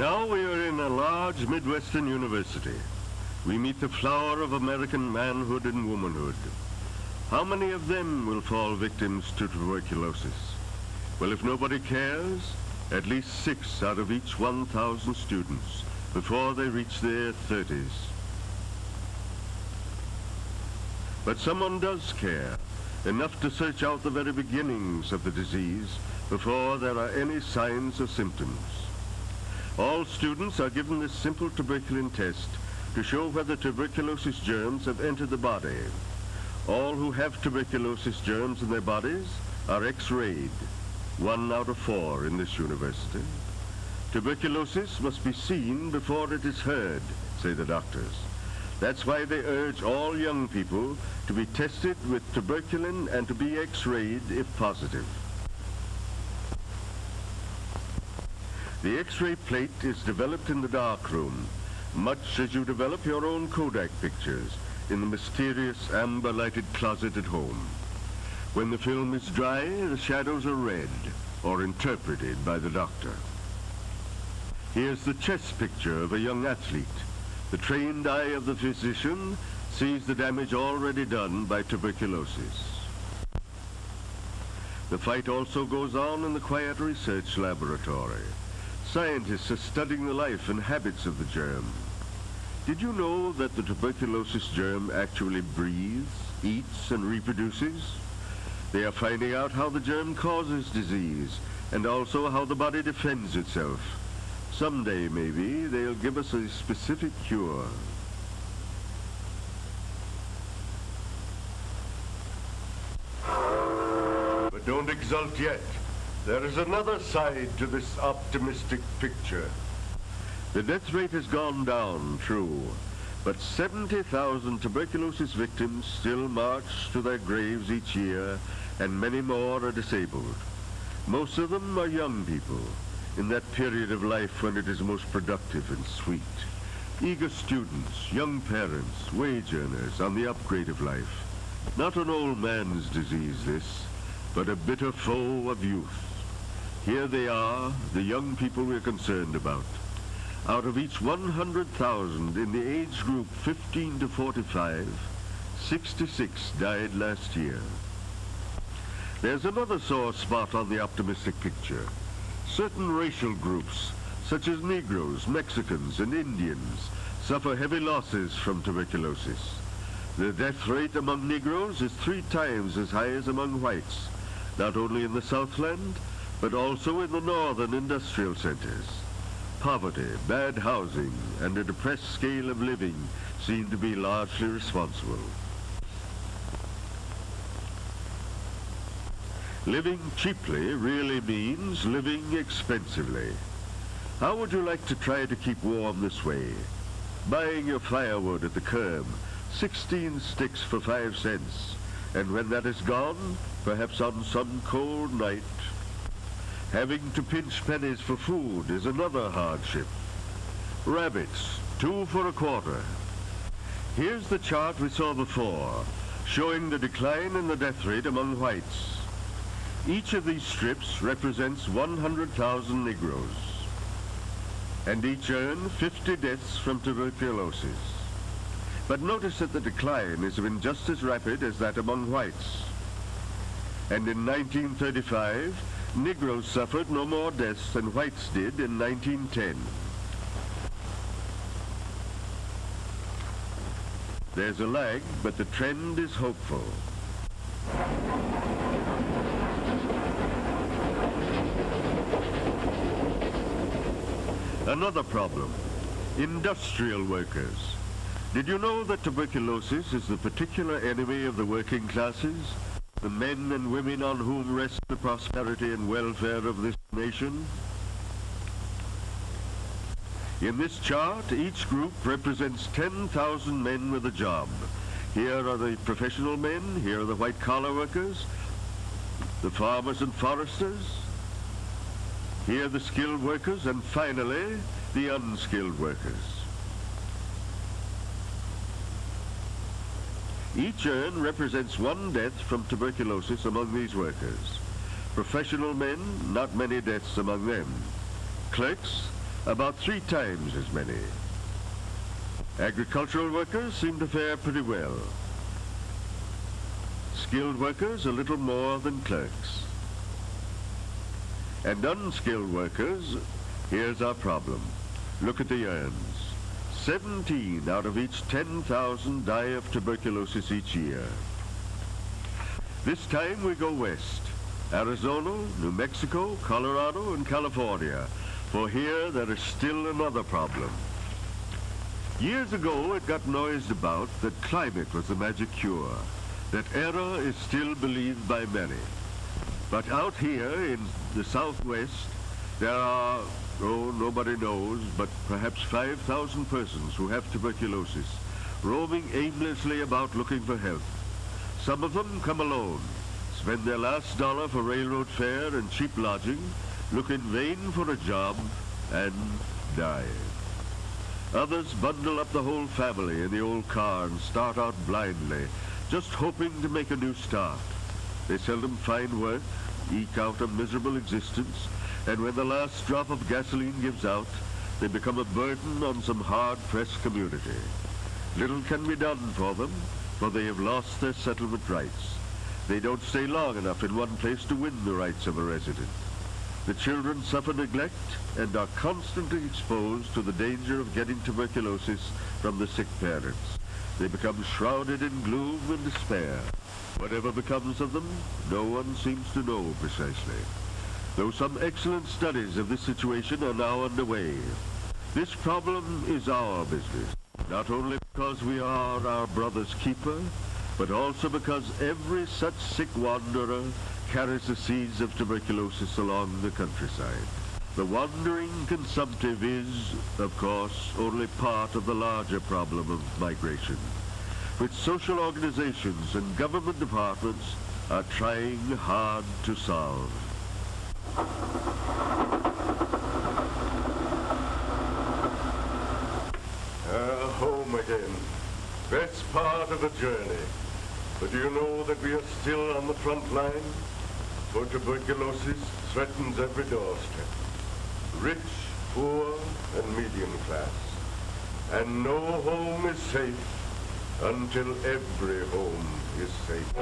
Now we are in a large Midwestern university. We meet the flower of American manhood and womanhood. How many of them will fall victims to tuberculosis? Well, if nobody cares, at least 6 out of each 1,000 students before they reach their 30s. But someone does care, enough to search out the very beginnings of the disease before there are any signs or symptoms. All students are given this simple tuberculin test to show whether tuberculosis germs have entered the body. All who have tuberculosis germs in their bodies are X-rayed, 1 out of 4 in this university. Tuberculosis must be seen before it is heard, say the doctors. That's why they urge all young people to be tested with tuberculin and to be X-rayed if positive. The X-ray plate is developed in the darkroom, much as you develop your own Kodak pictures in the mysterious amber-lighted closet at home. When the film is dry, the shadows are read or interpreted by the doctor. Here's the chest picture of a young athlete. The trained eye of the physician sees the damage already done by tuberculosis. The fight also goes on in the quiet research laboratory. Scientists are studying the life and habits of the germ. Did you know that the tuberculosis germ actually breathes, eats, and reproduces? They are finding out how the germ causes disease and also how the body defends itself. Someday, maybe, they'll give us a specific cure. But don't exult yet. There is another side to this optimistic picture. The death rate has gone down, true, but 70,000 tuberculosis victims still march to their graves each year, and many more are disabled. Most of them are young people, in that period of life when it is most productive and sweet. Eager students, young parents, wage earners on the upgrade of life. Not an old man's disease, this, but a bitter foe of youth. Here they are, the young people we're concerned about. Out of each 100,000 in the age group 15 to 45, 66 died last year. There's another sore spot on the optimistic picture. Certain racial groups, such as Negroes, Mexicans, and Indians, suffer heavy losses from tuberculosis. The death rate among Negroes is 3 times as high as among whites, not only in the Southland, but also in the northern industrial centers. Poverty, bad housing, and a depressed scale of living seem to be largely responsible. Living cheaply really means living expensively. How would you like to try to keep warm this way? Buying your firewood at the curb, 16 sticks for 5 cents, and when that is gone, perhaps on some cold night, having to pinch pennies for food is another hardship. Rabbits, 2 for a quarter. Here's the chart we saw before, showing the decline in the death rate among whites. Each of these strips represents 100,000 Negroes, and each earn 50 deaths from tuberculosis. But notice that the decline has been just as rapid as that among whites. And in 1935, Negroes suffered no more deaths than whites did in 1910. There's a lag, but the trend is hopeful. Another problem, industrial workers. Did you know that tuberculosis is the particular enemy of the working classes? The men and women on whom rests the prosperity and welfare of this nation? In this chart, each group represents 10,000 men with a job. Here are the professional men, here are the white-collar workers, the farmers and foresters, here the skilled workers, and finally, the unskilled workers. Each urn represents 1 death from tuberculosis among these workers. Professional men, not many deaths among them. Clerks, about 3 times as many. Agricultural workers seem to fare pretty well. Skilled workers a little more than clerks. And unskilled workers, here's our problem. Look at the urns. 17 out of each 10,000 die of tuberculosis each year. This time we go west. Arizona, New Mexico, Colorado, and California. For here there is still another problem. Years ago it got noised about that climate was the magic cure. That error is still believed by many. But out here in the Southwest, there are, oh, nobody knows, but perhaps 5,000 persons who have tuberculosis, roaming aimlessly about looking for help. Some of them come alone, spend their last dollar for railroad fare and cheap lodging, look in vain for a job, and die. Others bundle up the whole family in the old car and start out blindly, just hoping to make a new start. They seldom find work, eke out a miserable existence, and when the last drop of gasoline gives out, they become a burden on some hard-pressed community. Little can be done for them, for they have lost their settlement rights. They don't stay long enough in one place to win the rights of a resident. The children suffer neglect and are constantly exposed to the danger of getting tuberculosis from the sick parents. They become shrouded in gloom and despair. Whatever becomes of them, no one seems to know precisely. Though some excellent studies of this situation are now underway, this problem is our business, not only because we are our brother's keeper, but also because every such sick wanderer carries the seeds of tuberculosis along the countryside. The wandering consumptive is, of course, only part of the larger problem of migration, which social organizations and government departments are trying hard to solve. Home again. Best part of the journey. But do you know that we are still on the front line? For tuberculosis threatens every doorstep. Rich, poor, and medium class. And no home is safe until every home is safe.